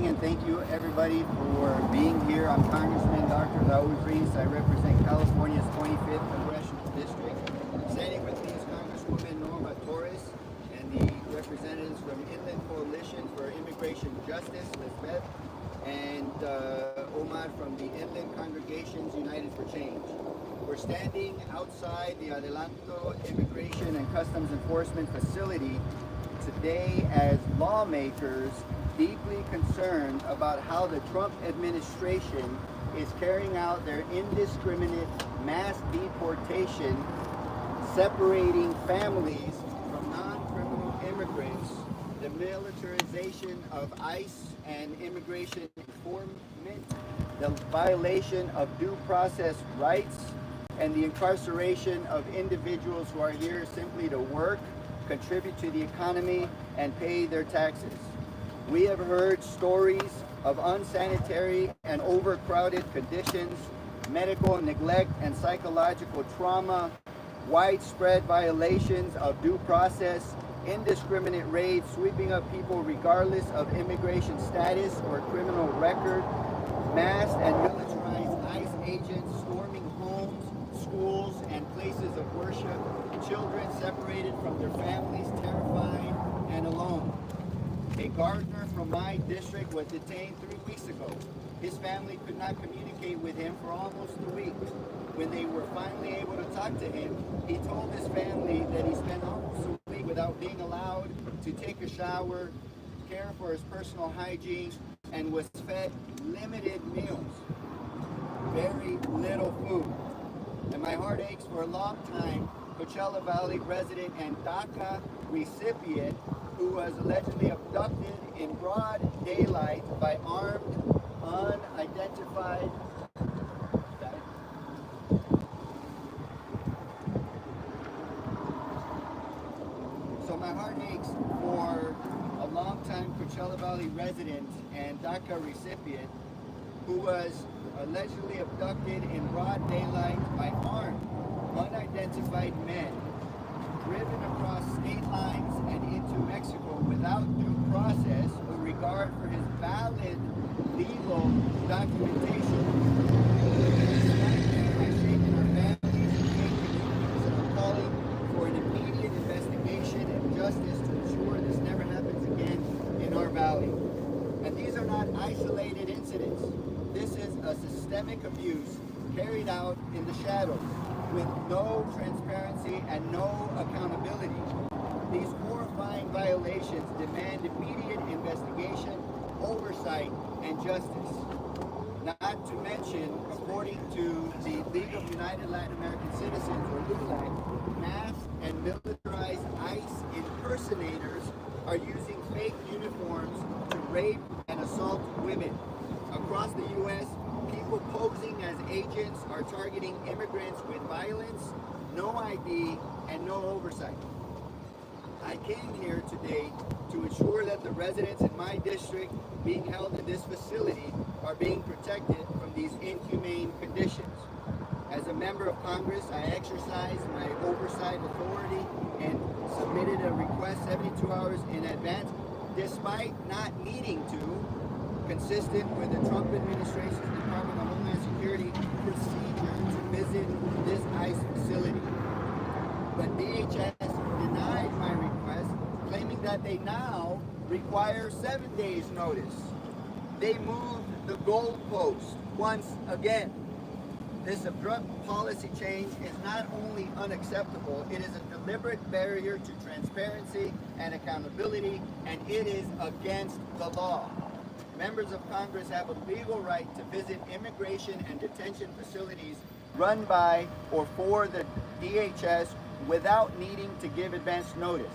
morning, and thank you everybody for being here. I'm Congressman Dr. Raul Ruiz. I represent California's 25th Congressional District. Standing with me is Congresswoman Norma Torres and the representatives from Inland Coalition for Immigration Justice, Lisbeth, and Omar from the Inland Congregations United for Change. We're standing outside the Adelanto Immigration and Customs Enforcement Facility today as lawmakers deeply concerned about how the Trump administration is carrying out their indiscriminate mass deportation, separating families from non-criminal immigrants, the militarization of ICE and immigration enforcement, the violation of due process rights, and the incarceration of individuals who are here simply to work, contribute to the economy, and pay their taxes. We have heard stories of unsanitary and overcrowded conditions, medical neglect and psychological trauma, widespread violations of due process, indiscriminate raids sweeping up people regardless of immigration status or criminal record, masked and militarized ICE agents storming homes, schools, and places of worship, children separated from their families, terrified and alone. A gardener from my district was detained 3 weeks ago. His family could not communicate with him for almost a week. When they were finally able to talk to him, he told his family that he spent almost a week without being allowed to take a shower, care for his personal hygiene, and was fed limited meals, very little food. And my heart aches for a long time Coachella Valley resident and DACA recipient who was allegedly abducted in broad daylight by armed, unidentified So my heart aches for a longtime Coachella Valley resident and DACA recipient who was allegedly abducted in broad daylight by armed, unidentified men, driven across state lines and into Mexico without due process or regard for his valid legal documentation. By shaking our families and I'm calling for an immediate investigation and justice to ensure this never happens again in our valley. And these are not isolated incidents. This is a systemic abuse carried out in the shadows with no transparency and no accountability. These horrifying violations demand immediate investigation, oversight, and justice. Not to mention, according to the League of United Latin American Citizens, or LULAC, masked and militarized ICE impersonators are using fake uniforms to rape and assault women. Across the U.S., people posing as agents are targeting immigrants with violence, no ID, and no oversight. I came here today to ensure that the residents in my district being held in this facility are being protected from these inhumane conditions. As a member of Congress, I exercised my oversight authority and submitted a request 72 hours in advance, despite not needing to, consistent with the Trump administration's Department of Homeland Security procedure to visit this ICE facility. But DHS denied my request, claiming that they now require 7 days notice. They moved the goalpost once again. This abrupt policy change is not only unacceptable, it is a deliberate barrier to transparency and accountability, and it is against the law. Members of Congress have a legal right to visit immigration and detention facilities run by or for the DHS without needing to give advance notice.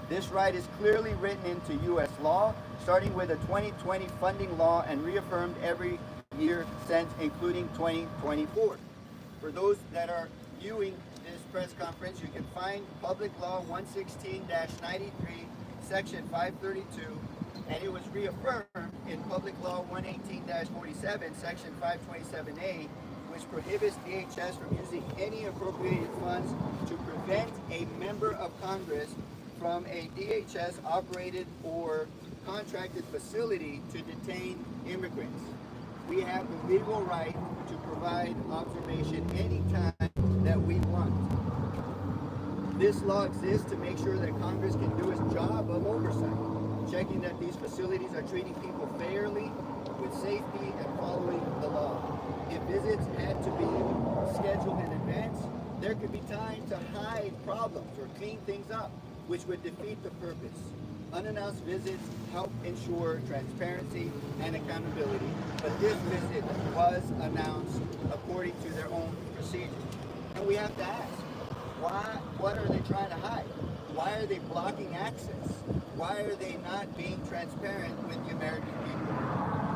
This right is clearly written into U.S. law, starting with the 2020 funding law and reaffirmed every year since, including 2024. For those that are viewing this press conference, you can find Public Law 116-93, Section 532, and it was reaffirmed in Public Law 118-47, Section 527A, which prohibits DHS from using any appropriated funds to prevent a member of Congress from a DHS operated or contracted facility to detain immigrants. We have the legal right to provide observation anytime that we want. This law exists to make sure that Congress can do its job of oversight, checking that these facilities are treating people fairly, with safety, and following the law. If visits had to be scheduled in advance, there could be time to hide problems or clean things up, which would defeat the purpose. Unannounced visits help ensure transparency and accountability, but this visit was announced according to their own procedure. And we have to ask, what are they trying to hide? Why are they blocking access? Why are they not being transparent with the American people?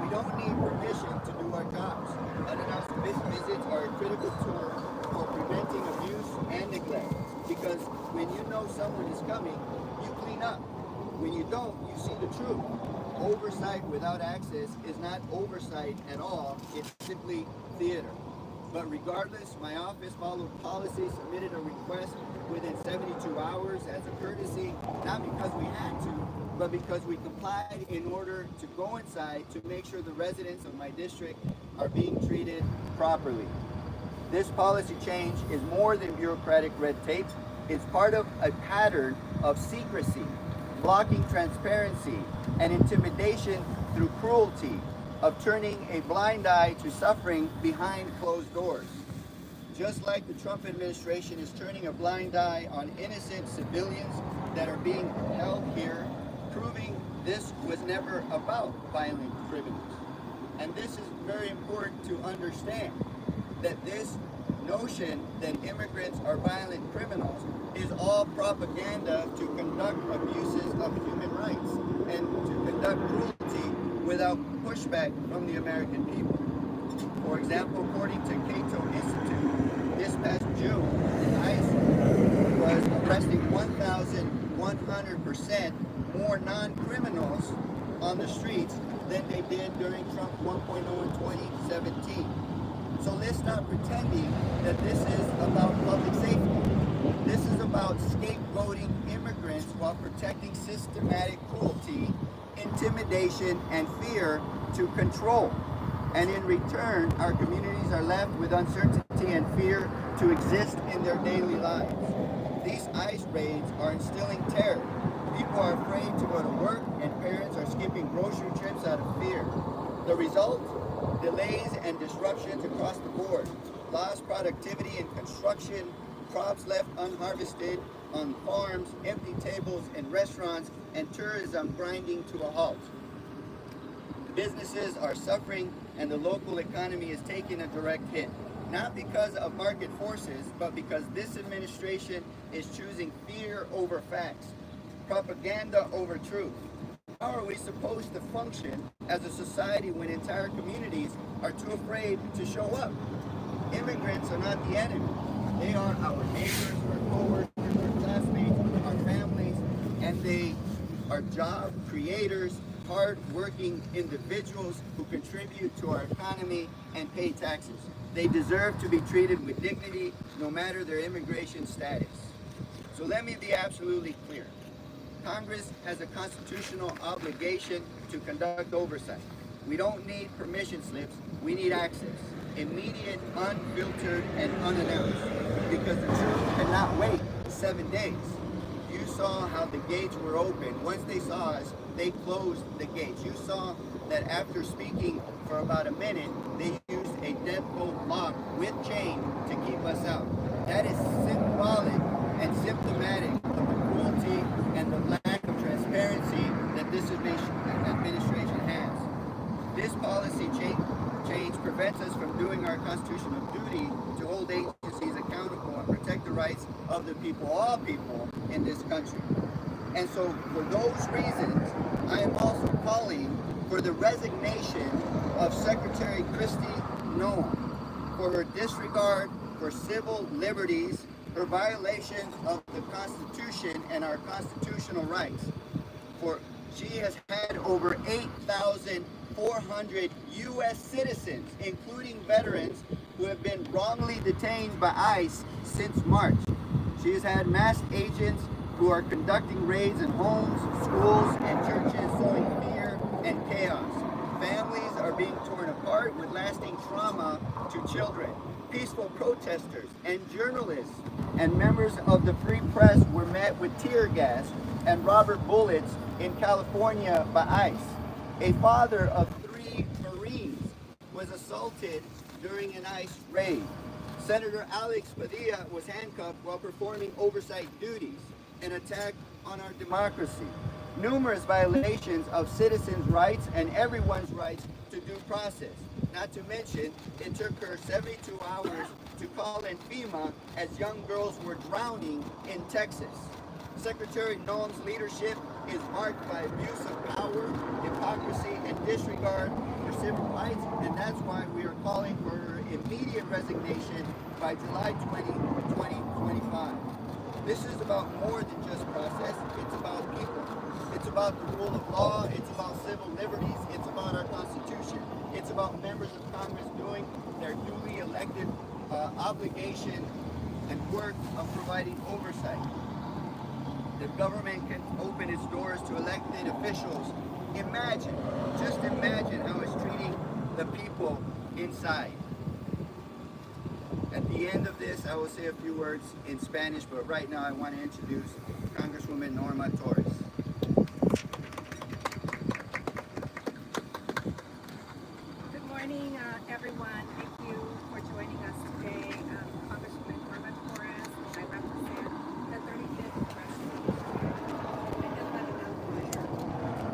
We don't need permission to do our jobs. Unannounced visits are a critical tool for preventing abuse and neglect, because when you know someone is coming, you clean up. When you don't, you see the truth. Oversight without access is not oversight at all, it's simply theater. But regardless, my office followed policy, submitted a request within 72 hours as a courtesy, not because we had to, but because we complied in order to go inside to make sure the residents of my district are being treated properly. This policy change is more than bureaucratic red tape. It's part of a pattern of secrecy, blocking transparency, and intimidation through cruelty, of turning a blind eye to suffering behind closed doors. Just like the Trump administration is turning a blind eye on innocent civilians that are being held here, proving this was never about violent criminals. And this is very important to understand, that this notion that immigrants are violent criminals is all propaganda to conduct abuses of human rights and to conduct cruelty without pushback from the American people. For example, according to Cato Institute, this past June, ICE was arresting 1,100% more non-criminals on the streets than they did during Trump 1.0 in 2017. So let's stop pretending that this is about public safety. This is about scapegoating immigrants while protecting systematic cruelty, intimidation, and fear to control. And in return, our communities are left with uncertainty and fear to exist in their daily lives. These ICE raids are instilling terror. People are afraid to go to work, and parents are skipping grocery trips out of fear. The result? Delays and disruptions across the board. Lost productivity in construction, crops left unharvested on farms, empty tables in restaurants, and tourism grinding to a halt. Businesses are suffering, and the local economy is taking a direct hit. Not because of market forces, but because this administration is choosing fear over facts, propaganda over truth. How are we supposed to function as a society when entire communities are too afraid to show up? Immigrants are not the enemy. They are our neighbors, our co-workers, our classmates, our families, and they are job creators, hard-working individuals who contribute to our economy and pay taxes. They deserve to be treated with dignity, no matter their immigration status. So let me be absolutely clear. Congress has a constitutional obligation to conduct oversight. We don't need permission slips, we need access. Immediate, unfiltered, and unannounced. Because the truth cannot wait 7 days. You saw how the gates were open. Once they saw us, they closed the gates. You saw that after speaking for about a minute, they used a deadbolt lock with chain to keep us out. That is symbolic and symptomatic of the cruelty and the lack of transparency that this administration has. This policy change prevents us from doing our constitutional duty to hold agencies accountable and protect the rights of the people, all people in this country. And so for those reasons, I am also calling for the resignation of Secretary Kristi Noem for her disregard for civil liberties, her violation of the Constitution and our constitutional rights. For she has had over 8,400 U.S. citizens, including veterans, who have been wrongly detained by ICE since March. She has had masked agents who are conducting raids in homes, schools, and churches, sowing fear and chaos. Families are being torn apart with lasting trauma to children. Peaceful protesters and journalists and members of the free press were met with tear gas and rubber bullets in California by ICE. A father of 3 Marines was assaulted during an ICE raid. Senator Alex Padilla was handcuffed while performing oversight duties, an attack on our democracy. Numerous violations of citizens' rights and everyone's rights to due process. Not to mention, it took her 72 hours to call in FEMA as young girls were drowning in Texas. Secretary Norma's leadership is marked by abuse of power, hypocrisy, and disregard for civil rights, and that's why we are calling for her immediate resignation by July 20, 2025. This is about more than just process, it's about people. It's about the rule of law, it's about civil liberties, it's about our Constitution. It's about members of Congress doing their duly elected obligation and work of providing oversight. The government can open its doors to elected officials. Imagine, just imagine how it's treating the people inside. At the end of this, I will say a few words in Spanish, but right now I want to introduce Congresswoman Norma Torres. Good morning, everyone. Thank you for joining us today. Congresswoman Norma Torres, I represent the 35th Congressional District in Adelanto.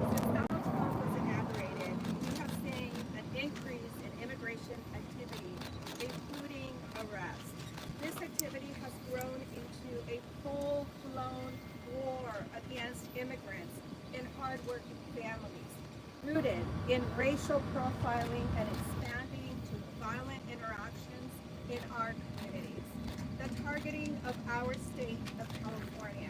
Since Donald Trump was inaugurated, we have seen an increase in immigration activity, including arrests. This activity has grown into a full-blown war against immigrants and hardworking families, rooted in racial profiling and expanding to violent interactions in our communities. The targeting of our state of California,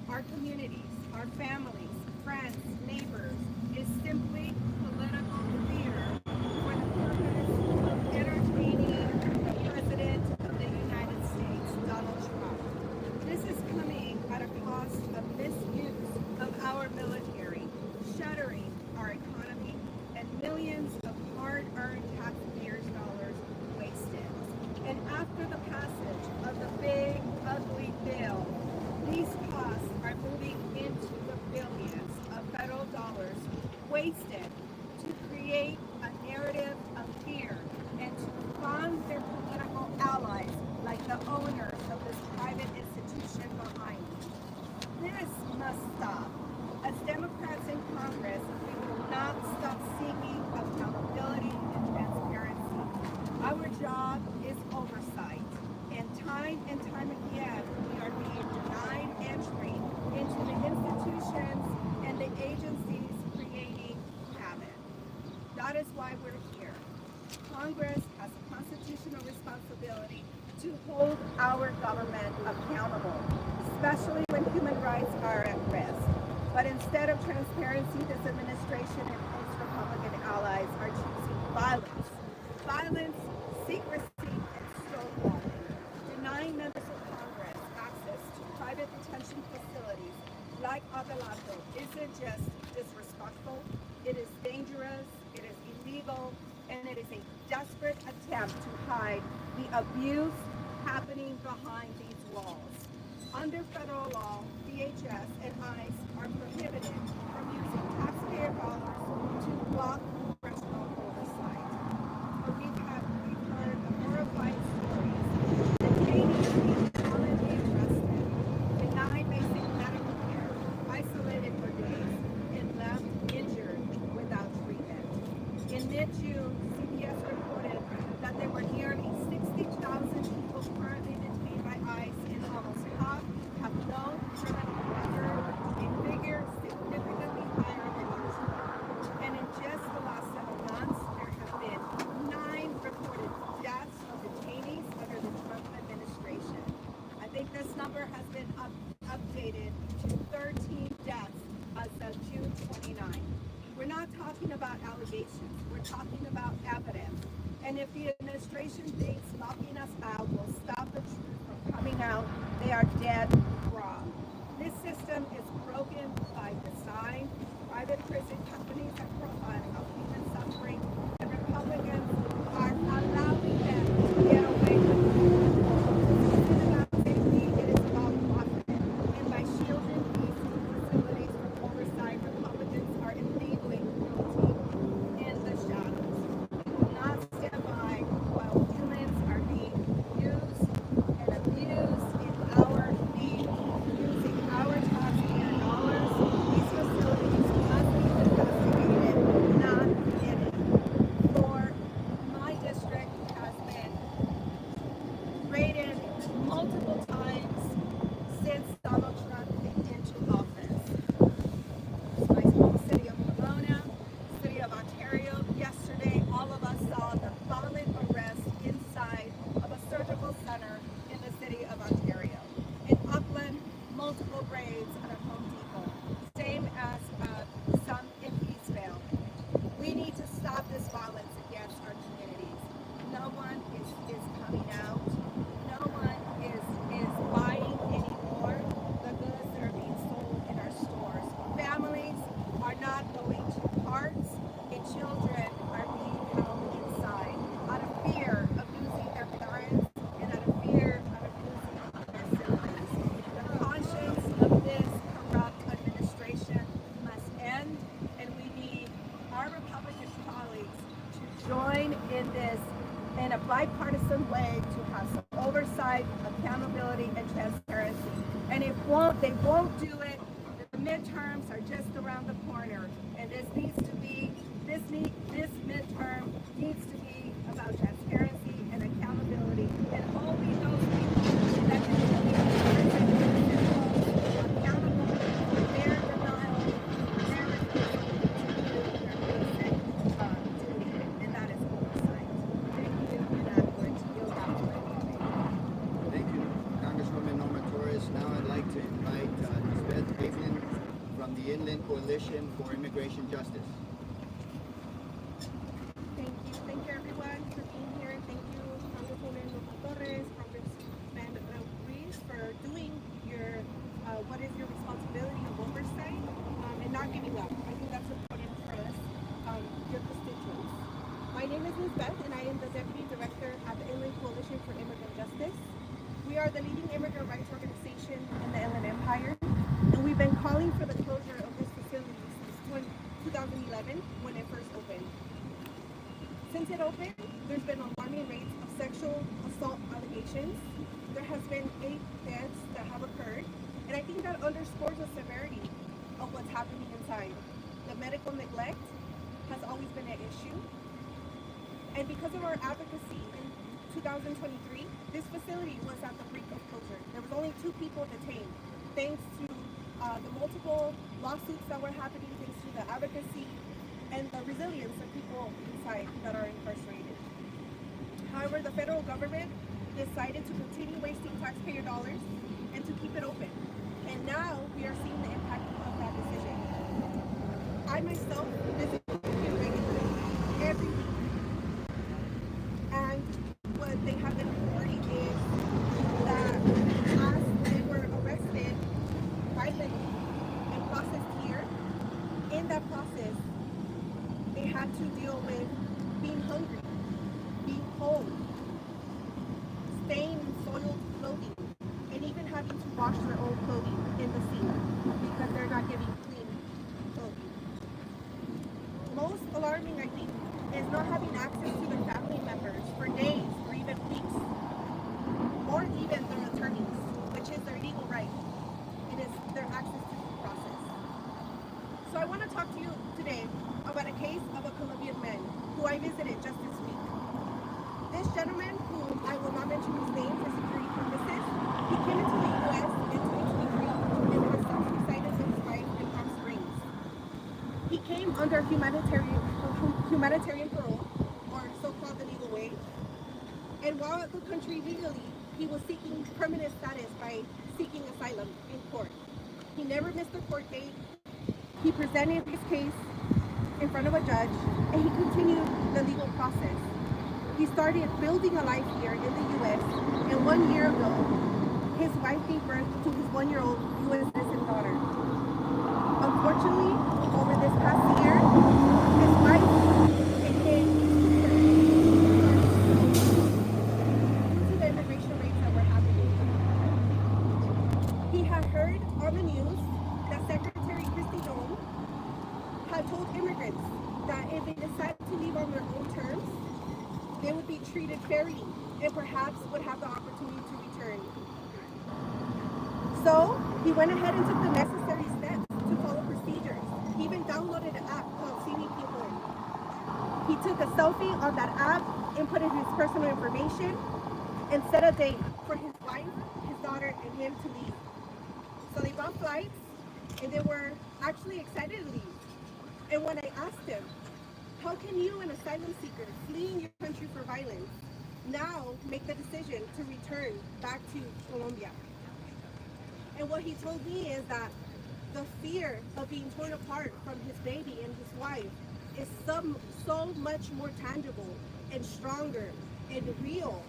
our communities, our families, friends, neighbors, is simply political theater for the purpose of entertaining the President of the United States, Donald Trump. This is coming at a cost of misuse of our military, shuttering our economy, and millions of hard-earned taxpayers' dollars wasted. And after the passage of the big, ugly bill, these costs are moving into the billions of federal dollars wasted to create a narrative of fear and to fund their political allies like the owners of this private institution behind me. This must stop. As Democrats in Congress, we will not stop seeking accountability and transparency. Our job is oversight, and time again, we are being denied entry into the institutions and the agencies creating havoc. That is why we're here. Congress has a constitutional responsibility to hold our government accountable, especially when human rights are at risk. But instead of transparency, this administration and its Republican allies are choosing violence. Violence, secrecy, and stonewalling, denying members of Congress access to private detention facilities like Adelanto isn't just disrespectful, it is dangerous, it is illegal, and it is a desperate attempt to hide the abuse happening behind these walls. Under federal law, DHS and ICE are prohibited from using taxpayer dollars to block congressional oversight. But we've heard the horrifying stories. Detainees being violently arrested, denied basic medical care, isolated for days, and left injured without treatment. In mid-June, CBS reported that there were nearly 60,000 people currently detained by ICE, and almost half have no criminal record, a figure significantly higher than usual. And in just the last 7 months, there have been 9 reported deaths of detainees under the Trump administration. I think this number has been updated to 13 deaths as of June 29. We're not talking about allegations, we're talking about evidence. And if the administration thinks locking us out will stop the truth from coming out, they are dead wrong. This system midterms are just around the corner, and this midterm needs to be about transparency and accountability, and only those people that can be accountable for their denial, their refusal to do their basic duty, and that is oversight. Thank you, and I'm going to yield back to my colleague. Thank you, Congresswoman Norma Torres. Now I'd like to invite from the Inland Coalition for Immigration Justice. Thank you everyone for being here. Thank you, Congresswoman Raul Torres, Congressman Raul Ruiz, for doing your what is your responsibility of oversight and not giving up. I think that's important for us, your constituents. My name is Ms. Beth, and I am the Deputy Director at the Inland Coalition for Immigrant Justice. We are the leading immigrant rights organization in the Inland Empire, and we've been calling for the closure of this facility since 2011 when it first opened. Since it opened, there's been alarming rates of sexual assault allegations. There has been 8 deaths that have occurred, and I think that underscores the severity of what's happening inside. The medical neglect has always been an issue, and because of our advocacy in 2023, this facility was at the brink of closure. There was only 2 people detained, thanks to the multiple lawsuits that were happening, thanks to the advocacy and the resilience of people inside that are incarcerated. However, the federal government decided to continue wasting taxpayer dollars and to keep it open. And now we are seeing the impact of that decision. I myself visit here regularly every week. And what they have been reporting is that as they were arrested violently and processed here, in that process, they had to deal with being hungry, being cold, stained and soiled clothing, and even having to wash their own clothing in the sink because they're not getting clean clothing. Most alarming, I think, is not having access to their family members for days or even weeks, or even their attorneys, which is their legal right. It is their access to due process. So I want to talk to you today about a case of a Colombian man who I visited just this week. This gentleman, who I will not mention his name for security purposes, he came into the U.S. in 2023 and has since resided with his wife in Palm Springs. He came under humanitarian parole, or so-called the legal way, and while at the country legally, he was seeking permanent status by seeking asylum in court. He never missed a court date. He presented his case in front of a judge, and he continued the legal process. He started building a life here in the U.S., and 1 year ago, his wife gave birth to his 1-year-old U.S. citizen daughter. Unfortunately, over this past year, his wife and his due to the immigration rates that were happening. He had heard on the news that Secretary had told immigrants that if they decide to leave on their own terms, they would be treated fairly and perhaps would have the opportunity to return. So he went ahead and took the necessary steps to follow procedures. He even downloaded an app called CBP Home. He took a selfie on that app, inputted his personal information, and set a date for his wife, his daughter, and him to leave. So they bought flights, and they were actually excited to leave. And when I asked him, how can you, an asylum seeker, fleeing your country for violence, now make the decision to return back to Colombia? And what he told me is that the fear of being torn apart from his baby and his wife is so much more tangible and stronger and real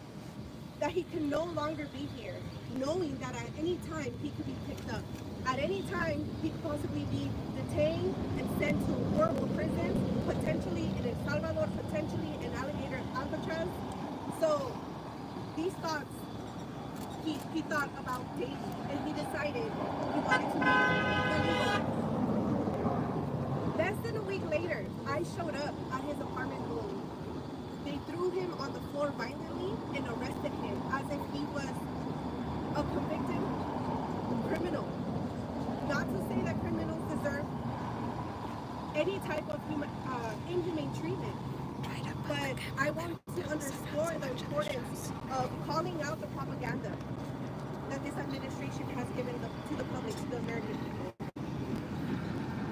that he can no longer be here, knowing that at any time he could be picked up. At any time, he could possibly be detained and sent to horrible prisons, potentially in El Salvador, potentially in Alcatraz. So these thoughts, he thought about daily, and he decided he wanted to leave. Less than a week later, I showed up at his apartment building. They threw him on the floor violently and arrested him as if he was a convicted criminal. Not to say that criminals any type of inhumane treatment. But I want to underscore the importance of calling out the propaganda that this administration has given to the public, to the American people.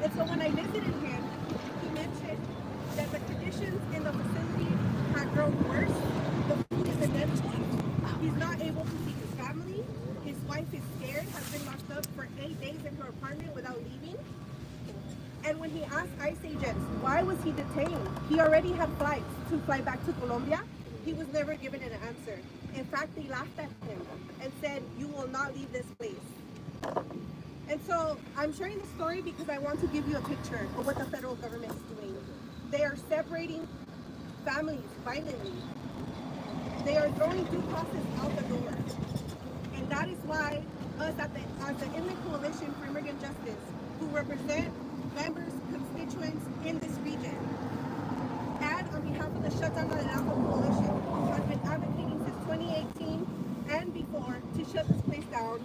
And so when I visited him, he mentioned that the conditions in the facility have grown worse. The food is inedible. He's not able to see his family. His wife is scared, has been locked up for 8 days in her apartment without leaving. And when he asked ICE agents why was he detained, he already had flights to fly back to Colombia. He was never given an answer. In fact, they laughed at him and said, "You will not leave this place." And so I'm sharing this story because I want to give you a picture of what the federal government is doing. They are separating families violently. They are throwing due process out the door. And that is why us as the Inland Coalition for Immigrant Justice, who represent members, constituents in this region, and on behalf of the Shutdown Adelanto Coalition, who has been advocating since 2018 and before to shut this place down,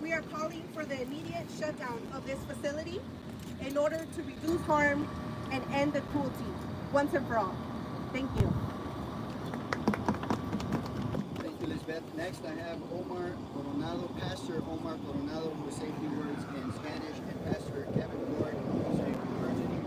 we are calling for the immediate shutdown of this facility in order to reduce harm and end the cruelty once and for all. Thank you. Thank you, Lisbeth. Next, I have Omar Coronado, Pastor Omar Coronado, who will say a few words in Spanish, and Pastor Kevin Ward, who will say a few words in English.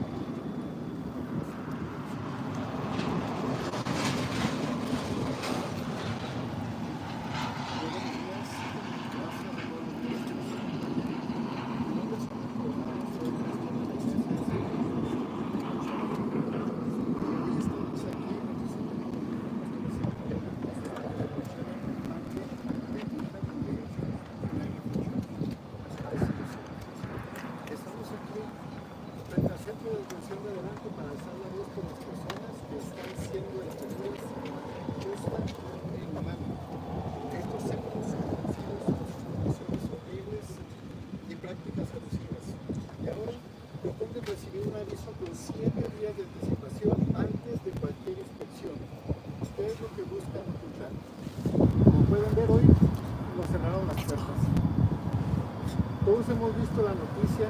Todos hemos visto la noticia,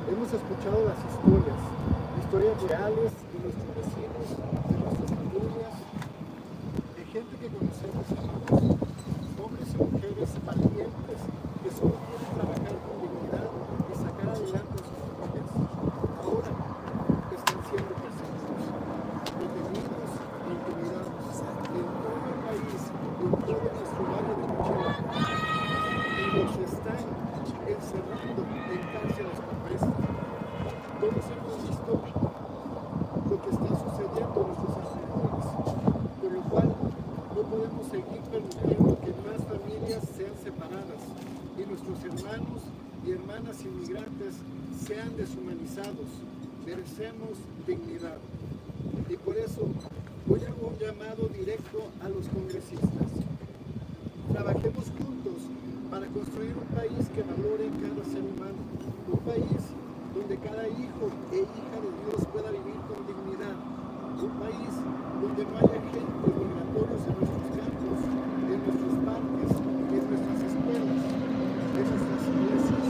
hemos escuchado las historias reales de nuestros vecinos, de nuestras familias, de gente que conocemos, hombres y mujeres valientes que solo quieren trabajar con dignidad y sacar adelante sus familias. Ahora están siendo perseguidos, detenidos e intimidados en todo el país, en todo nuestro barrio de Coachella, y los están encerrando en cárceles compresas. Todos hemos visto lo que está sucediendo en nuestros alrededores, por lo cual no podemos seguir permitiendo que más familias sean separadas y nuestros hermanos y hermanas inmigrantes sean deshumanizados. Merecemos dignidad. Y por eso hoy hago un llamado directo a los congresistas. Trabajemos juntos para construir un país que valore cada ser humano, un país donde cada hijo e hija de Dios pueda vivir con dignidad, un país donde no haya agentes migratorios en nuestros campos, en nuestros parques, en nuestras escuelas, en nuestras iglesias,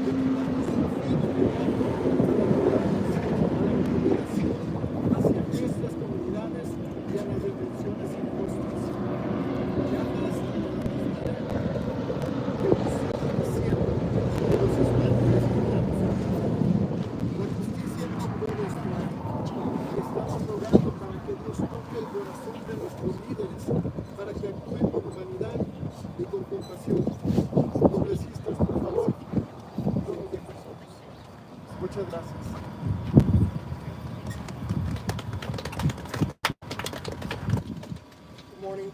de que damos un fin a la intimidación hacia nuestras comunidades y a las detenciones injustas. Ya basta de la mentira que nos sigue diciendo que los españoles estamos aquí. La justicia no puede esperar. Estamos orando para que Dios toque el corazón de nuestros líderes, para que actúen con humanidad y con compasión. Congresistas, por favor, no nos dejen solos. Muchas gracias. Good morning.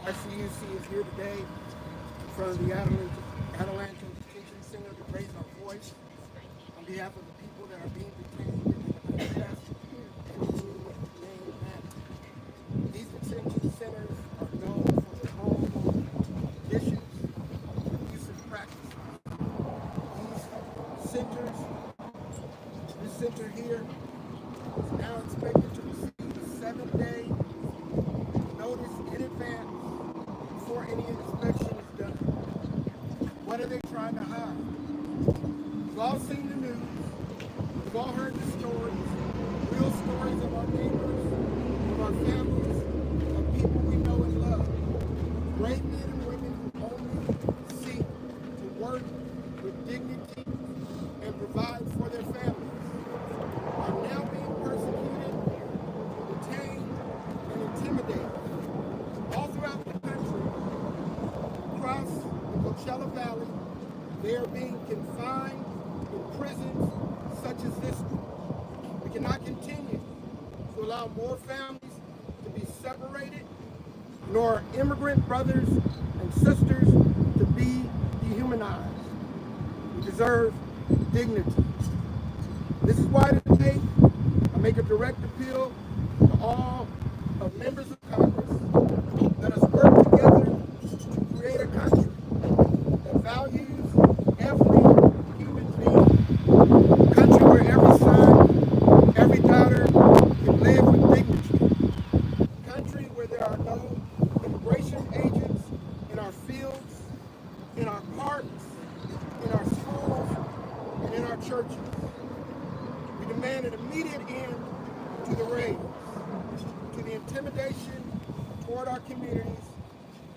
RCUC is here today in front of the Adelanto Detention Center to raise our voice on behalf of the people that are being detained in the U.S. and the name matter. These detention centers are known for their horrible conditions and abusive practices. This center here is now expected to receive a 7-day notice in advance before any inspection is done. What are they trying to hide? We've all seen the news. We've all heard the story. families of our neighbors, of our families, of people we know and love. Brave men and women who only seek to work with dignity and provide for their families are now being persecuted, detained, and intimidated. All throughout the country, across the Coachella Valley, they are being confined in prisons such as this one. We cannot continue to allow more families to be separated, nor immigrant brothers and sisters to be dehumanized. We deserve dignity. This is why today I make a direct appeal to all of members of Congress. Let us work together to create a country that values every human being. A country where every son, every daughter can live with dignity. A country where there are no immigration agents in our fields, in our parks, in our schools, and in our churches. We demand an immediate end to the raids, to the intimidation toward our communities,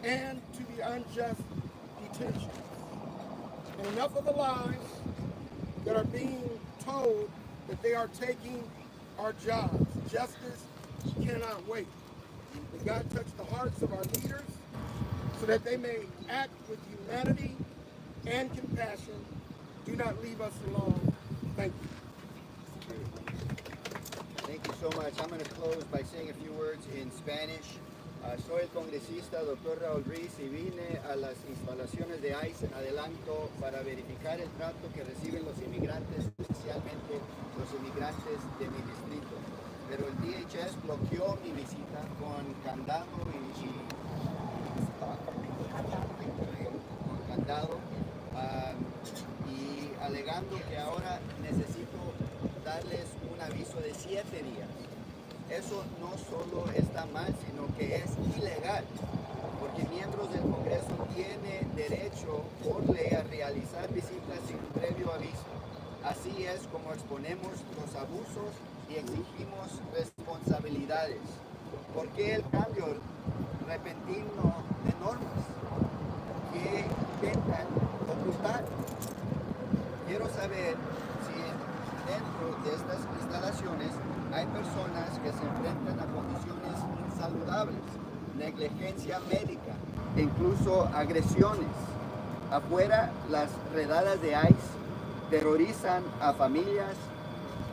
and to the unjust detentions. And enough of the lies that are being told that they are taking our jobs. Justice cannot wait. May God touch the hearts of our leaders so that they may act with humanity and compassion. Do not leave us alone. Thank you. Thank you so much. I'm going to close by saying a few words in Spanish. Soy el congresista Dr. Raul Ruiz y vine a las instalaciones de ICE en Adelanto para verificar el trato que reciben los inmigrantes, especialmente los inmigrantes de mi distrito. Pero el DHS bloqueó mi visita con candado y alegando que ahora necesito darles un aviso de 7 días. Eso no solo está mal, sino que es ilegal, porque miembros del Congreso tienen derecho por ley a realizar visitas sin previo aviso. Así es como exponemos los abusos y exigimos responsabilidades. ¿Por qué el cambio repentino de normas que intentan ocultar? Quiero saber si dentro de estas instalaciones hay personas que se enfrentan a condiciones insaludables, negligencia médica e incluso agresiones. Afuera, las redadas de ICE terrorizan a familias,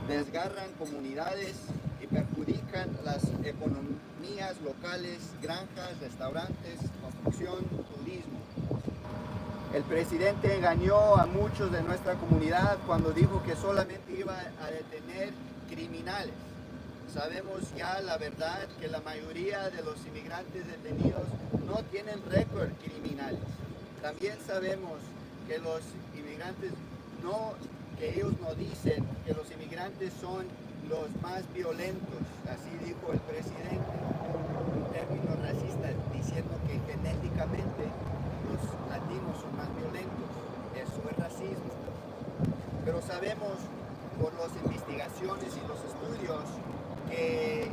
desgarran comunidades y perjudican las economías locales, granjas, restaurantes, construcción, turismo. El presidente engañó a muchos de nuestra comunidad cuando dijo que solamente iba a detener criminales. Sabemos ya la verdad que la mayoría de los inmigrantes detenidos no tienen récord criminales. También sabemos que los inmigrantes que ellos no dicen que los inmigrantes son los más violentos, así dijo el presidente, un término racista, diciendo que genéticamente los latinos son más violentos. Eso es racismo. Pero sabemos por las investigaciones y los estudios que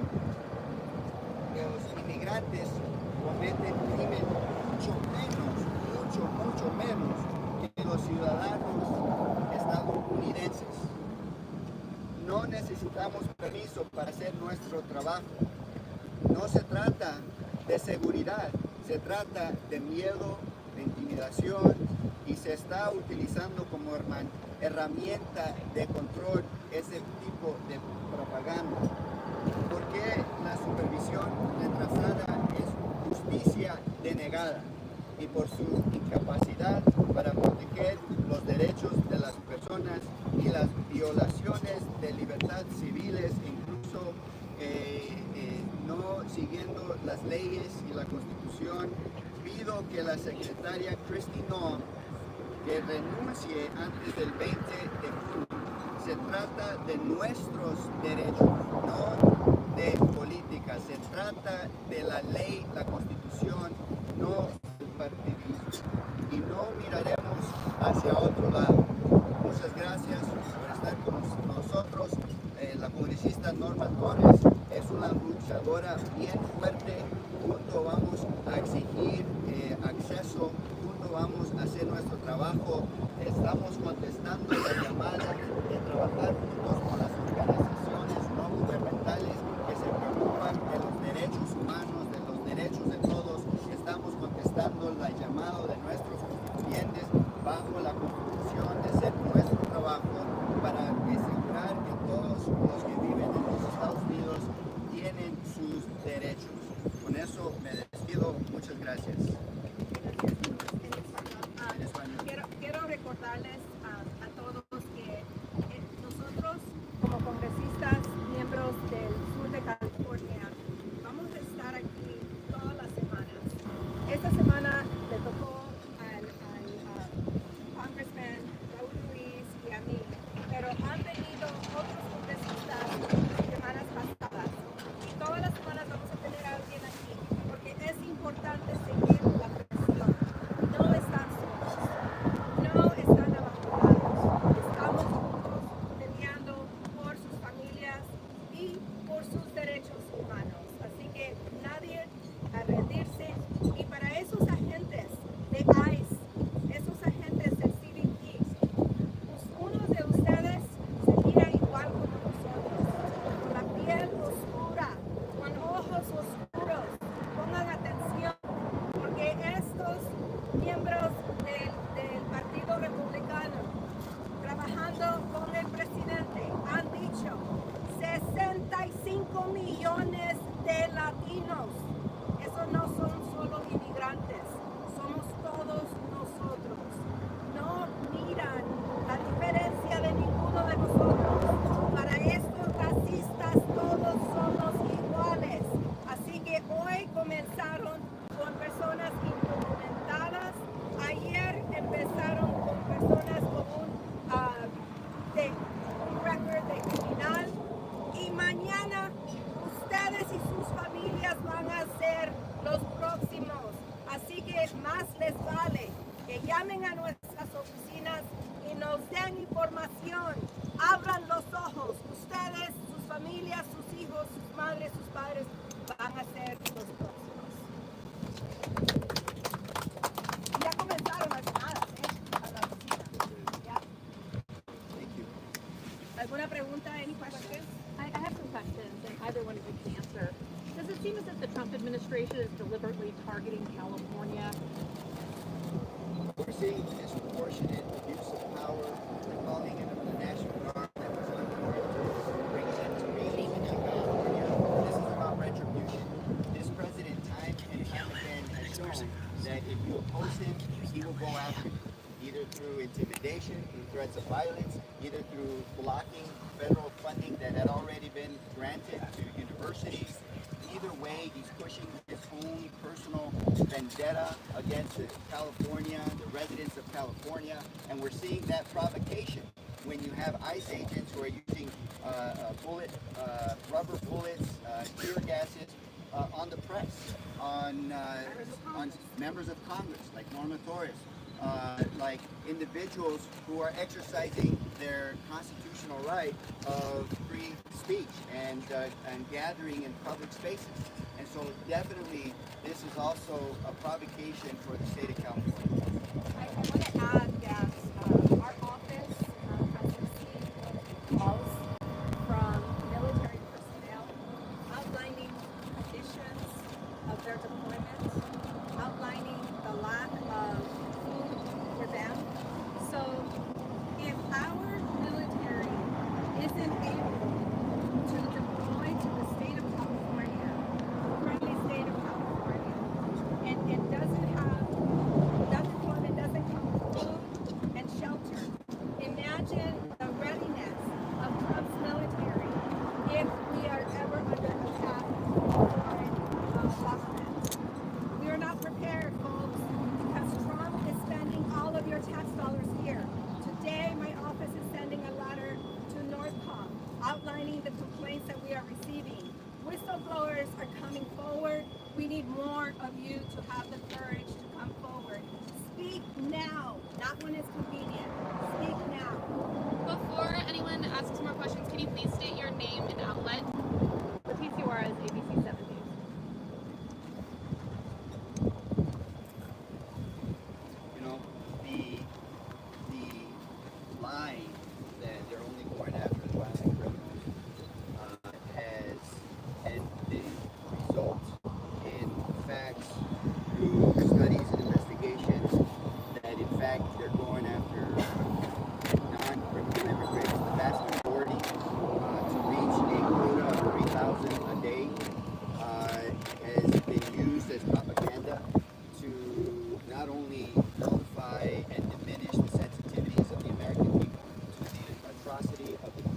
los inmigrantes cometen crimen mucho menos que los ciudadanos estadounidenses. No necesitamos permiso para hacer nuestro trabajo. No se trata de seguridad, se trata de miedo, de intimidación, y se está utilizando como herramienta de control ese tipo de propaganda. Porque la supervisión retrasada es justicia denegada, y por su incapacidad para proteger los derechos de las personas y las violaciones de libertad civiles, incluso no siguiendo las leyes y la Constitución, pido que la secretaria Norma que renuncie antes del 20 de junio. Se trata de nuestros derechos, no de política. Se trata de la ley, la Constitución, no del partidismo. Y no miraremos hacia otro lado. Muchas gracias por estar con nosotros. La congresista Norma Torres es una luchadora bien fuerte. Juntos vamos a exigir acceso, juntos vamos a hacer nuestro trabajo. Estamos contestando la llamada de trabajar juntos con las organizaciones no gubernamentales que se preocupan de los derechos humanos, de los derechos de todos. Estamos contestando la llamada de nuestros constituyentes bajo la Constitución de hacer nuestro trabajo para asegurar que todos los que viven en los Estados Unidos tienen sus derechos. Con eso me despido. Muchas gracias. En español. Quiero recordarles a todos que nosotros como congresistas, miembros del sur de California, vamos a estar aquí todas las semanas. Esta semana le tocó al Congressman Raul Ruiz y a mí, pero han venido otros congresistas semanas pasadas y todas las semanas vamos a tener a alguien aquí porque es importante seguir la presión. No están solos, no están abandonados, estamos juntos peleando por sus familias y por sus derechos humanos. Así que nadie a rendirse. Y para esos agentes de ICE, esos agentes del CBP, pues uno de ustedes se mira igual como nosotros, con la piel oscura, con ojos oscuros. Pongan atención, porque estos miembros del Partido Republicano, trabajando con el presidente, han dicho 65 millones de latinos. Esos no son solo inmigrantes, somos todos nosotros. No miran la diferencia de ninguno de nosotros. Para estos racistas todos somos iguales. Así que hoy comenzaron con personas indocumentadas. Ayer empezaron con personas con un récord de criminal. Y mañana ustedes y sus familias van a ser los próximos. Así que más les vale que llamen a nuestras oficinas y nos den información. Abran los ojos. Ustedes, sus familias, sus hijos, sus madres, sus padres van a ser los próximos. Ya comenzaron las llamadas, a la oficina. ¿Ya? ¿Alguna pregunta? Any questions? I have some questions, and either one of you can answer. Does it seem as if the Trump administration is deliberately targeting California? We're seeing disproportionate abuse of power. They're calling it the National Guard that was unwarranted, bringing them to meetings in California. This is about retribution. This president, time and time again, has shown that if you oppose him, he will go after you, either through intimidation, through threats of violence, either through blocking federal funding that had already been granted to universities. Either way, he's pushing his own personal vendetta against California, the residents of California, and we're seeing that provocation when you have ICE agents who are using rubber bullets, tear gases on the press, on members of Congress like Norma Torres, like individuals who are exercising their constitutional right of free speech and gathering in public spaces. And so definitely this is also a provocation for the state of California. I want to add that our office has received calls from military personnel outlining conditions of their deployment, outlining the lack of food for them. So if our military isn't able to deploy to the state of California, the friendly state of California, and it doesn't have, that deployment doesn't come with food and shelter, imagine the readiness of Trump's military if we are ever under attack from foreign government. We are not prepared, folks, because Trump is spending all of your tax dollars here. Today, my office is sending a letter to NORTHCOM outlining the complaints that we are receiving. Whistleblowers are coming forward. We need more of you to have the courage to come forward. Speak now, not when it's convenient. Speak now. Before anyone asks more questions, can you please state your name and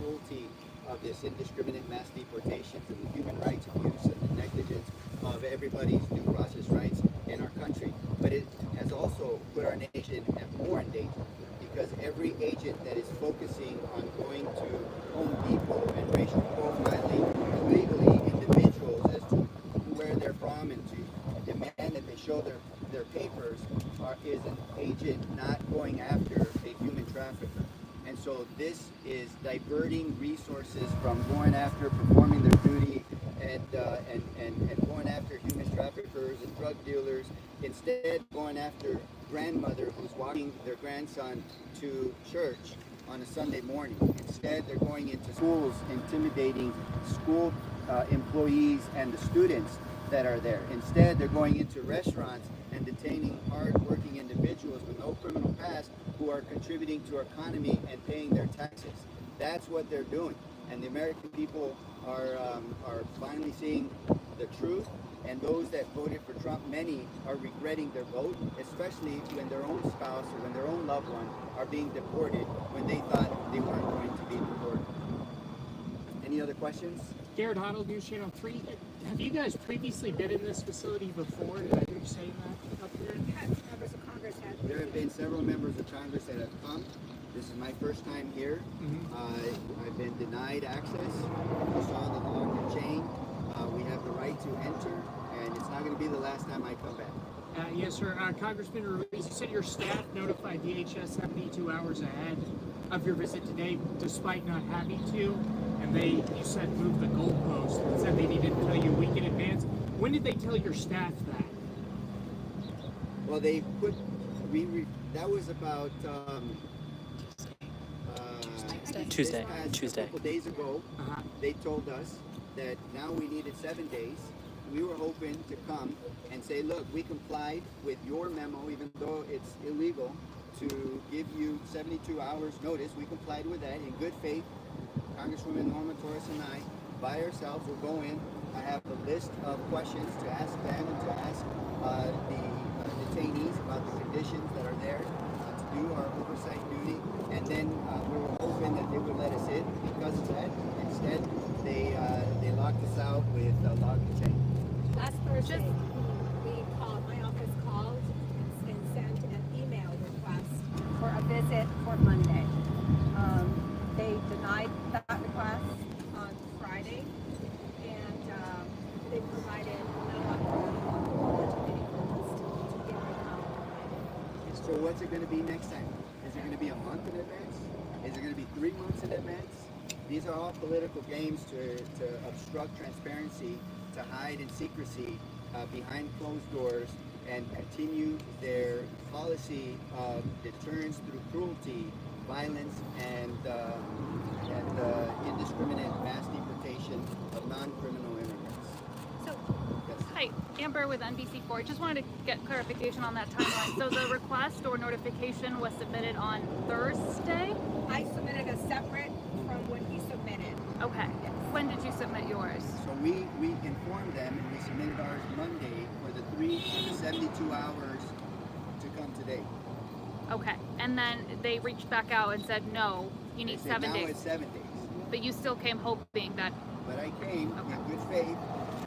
cruelty of this indiscriminate mass deportations and the human rights abuse and the negligence of everybody's due process rights in our country. But it has also put our nation more in danger, because every agent that is focusing on going to Home Depot and racial profiling illegally individuals as to where they're from and to demand that they show their papers is an agent not going after a human trafficker. And so this is diverting resources from going after performing their duty and going after human traffickers and drug dealers, instead going after grandmother who's walking their grandson to church on a Sunday morning. Instead, they're going into schools, intimidating school employees and the students that are there. Instead, they're going into restaurants and detaining hard-working individuals with no criminal past who are contributing to our economy and paying their taxes. That's what they're doing. And the American people are finally seeing the truth. And those that voted for Trump, many are regretting their vote, especially when their own spouse or when their own loved one are being deported when they thought they weren't going to be deported. Any other questions? Garrett Hoddle, News Channel 3. Have you guys previously been in this facility before? Did I hear you saying that up here? Members of Congress had. There have been several members of Congress that have come. This is my first time here. I've been denied access. You saw the longer chain. We have the right to enter, and it's not going to be the last time I come back. Yes, sir. Congressman Ruiz, you said your staff notified DHS 72 hours ahead of your visit today, despite not having to, and you said move the goalpost and said they needed to tell you a week in advance. When did they tell your staff that? Well, they put, that was about Tuesday. A couple days ago. They told us that now we needed 7 days. We were hoping to come and say, look, we complied with your memo, even though it's illegal to give you 72 hours notice. We complied with that in good faith. Congresswoman Norma, Torres, and I, by ourselves, will go in. I have a list of questions to ask them and to ask the detainees about the conditions that are there to do our oversight duty. And then we were hoping that they would let us in because of that. Instead, they locked us out with a locked chain. Last Thursday, my office called and sent an email request for a visit for Monday. They denied that request on Friday, and they provided no authority to get it out. So what's it going to be next time? Is it going to be a month in advance? Is it going to be 3 months in advance? These are all political games to obstruct transparency, to hide in secrecy behind closed doors, and continue their policy of deterrence through cruelty, violence, and indiscriminate mass deportation of non-criminal immigrants. So, Yes. hi, Amber with NBC4. Just wanted to get clarification on that timeline. So the request or notification was submitted on Thursday? I submitted a separate from when he submitted. Okay. When did you submit yours? So we informed them and we submitted ours Monday for the 72 hours to come today. Okay. And then they reached back out and said, no, you need They said 7 now days. it's 7 days. But you still came hoping that. But I came in good faith,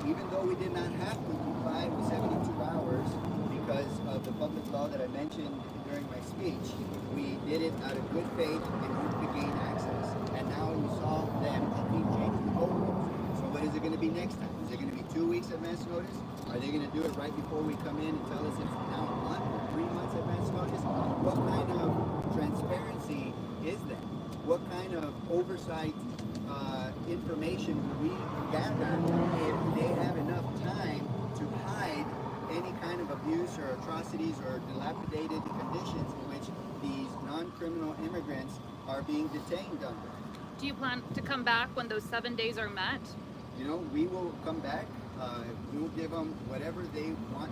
even though we did not have to comply with 72 hours because of the public law that I mentioned during my speech. We did it out of good faith and hoped to gain access. And now you saw them keep changing the goalposts. So what is it going to be next time? Is it going to be 2 weeks advance notice? Are they going to do it right before we come in and tell us it's now a month or 3 months advance notice? What kind of transparency is that? What kind of oversight information do we gather if they have enough time to hide any kind of abuse or atrocities or dilapidated conditions in which these non-criminal immigrants are being detained under? Do you plan to come back when those 7 days are met? You know, we will come back. We will give them whatever they want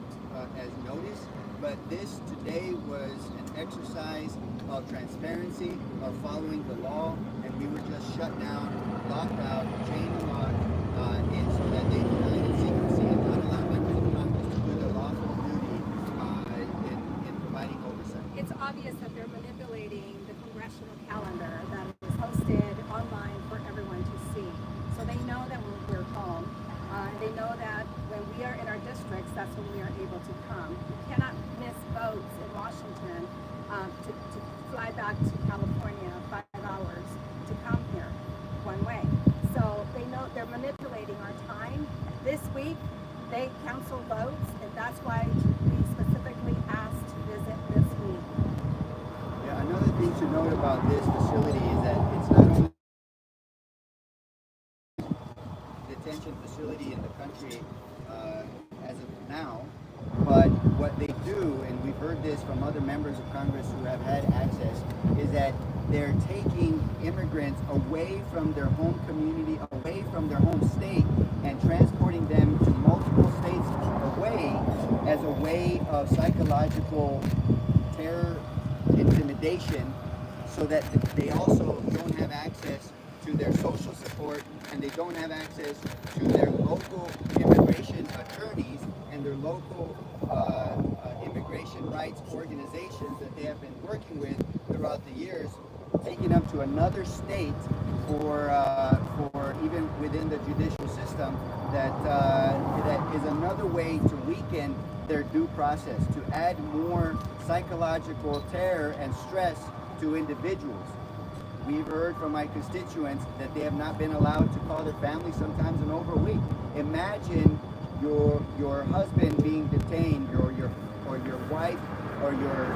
as notice. But this today was an exercise of transparency, of following the law, and we were just shut down, locked out, chained and locked, in so that they denied in secrecy and not allow members of Congress to do their lawful duty in providing oversight. It's obvious that they're manipulating the congressional calendar that is hosted online for they know that we're home. And they know that when we are in our districts, that's when we are able to come. You cannot miss votes in Washington to fly back to California 5 hours to come here one way. So they know they're manipulating our time. This week, they cancel votes, and that's why we specifically asked to visit this week. Yeah, another thing to note about this facility is that it's not only the detention facility in the country as of now, but what they do, and we've heard this from other members of Congress who have had access, is that they're taking immigrants away from their home community, away from their home state, and transporting them to multiple states away as a way of psychological terror, intimidation, so that they also don't have access to their social support, and they don't have access to their local immigration attorneys and their local immigration rights organizations that they have been working with throughout the years, taking them to another state for even within the judicial system, that is another way to weaken their due process, to add more psychological terror and stress to individuals. We've heard from my constituents that they have not been allowed to call their family sometimes in over a week. Imagine your husband being detained, or your wife or your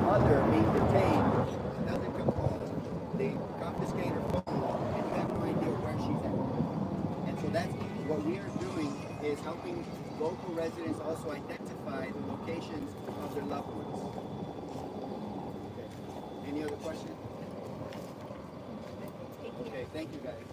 mother being detained, doesn't come home. They confiscate her phone, and you have no idea where she's at. And so that's what we are doing, is helping local residents also identify the locations of their loved ones. Okay. Any other questions? Okay, thank you guys.